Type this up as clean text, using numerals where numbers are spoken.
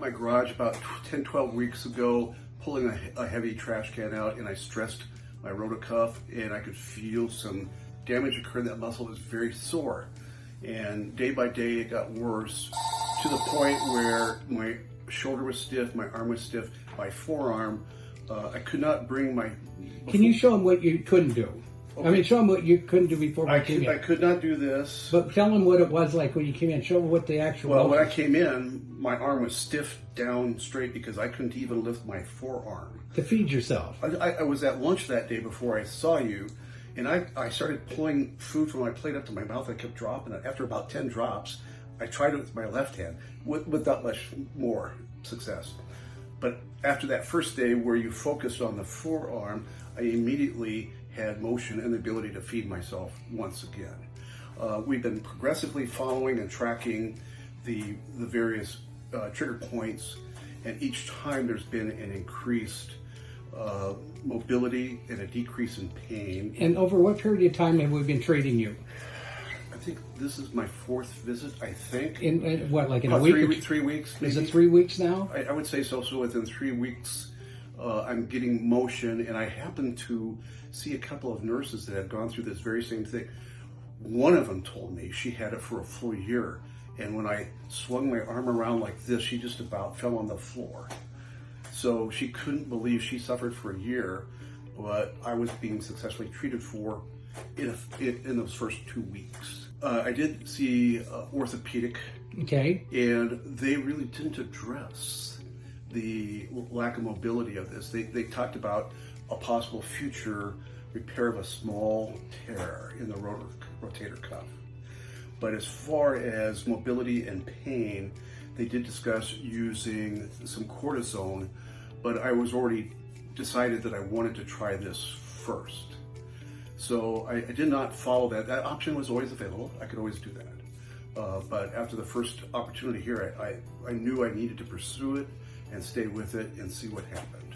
my garage about 10, 12 weeks ago, pulling a heavy trash can out, and I stressed my rotocuff, and I could feel some damage occur. That muscle was very sore. And day by day, it got worse to the point where my shoulder was stiff, my arm was stiff, my forearm, I could not bring my... Can you show them what you couldn't do? Okay. I mean, show them what you couldn't do before we came in. I could not do this. But tell them what it was like when you came in. Show them what the actual... Well, when I came in, my arm was stiff down straight because I couldn't even lift my forearm. To feed yourself. I was at lunch that day before I saw you, and I started pulling food from my plate up to my mouth. I kept dropping it. After about 10 drops, I tried it with my left hand without much more success. But after that first day where you focused on the forearm, I immediately had motion and the ability to feed myself once again. We've been progressively following and tracking the various trigger points, and each time there's been an increased mobility and a decrease in pain. And over what period of time have we been treating you? I think this is my 4th visit, I think. In what, like in a week? 3 weeks, maybe. Is it 3 weeks now? I would say so. So within 3 weeks, I'm getting motion, and I happened to see a couple of nurses that had gone through this very same thing. One of them told me she had it for a full year, and when I swung my arm around like this, she just about fell on the floor. So she couldn't believe she suffered for a year, but I was being successfully treated for in those first 2 weeks. I did see orthopedic, okay, and they really didn't address the lack of mobility of this. They talked about a possible future repair of a small tear in the rotator cuff. But as far as mobility and pain, they did discuss using some cortisone, but I was already decided that I wanted to try this first. So I did not follow that. That option was always available. I could always do that. But after the first opportunity here, I knew I needed to pursue it and stay with it and see what happened.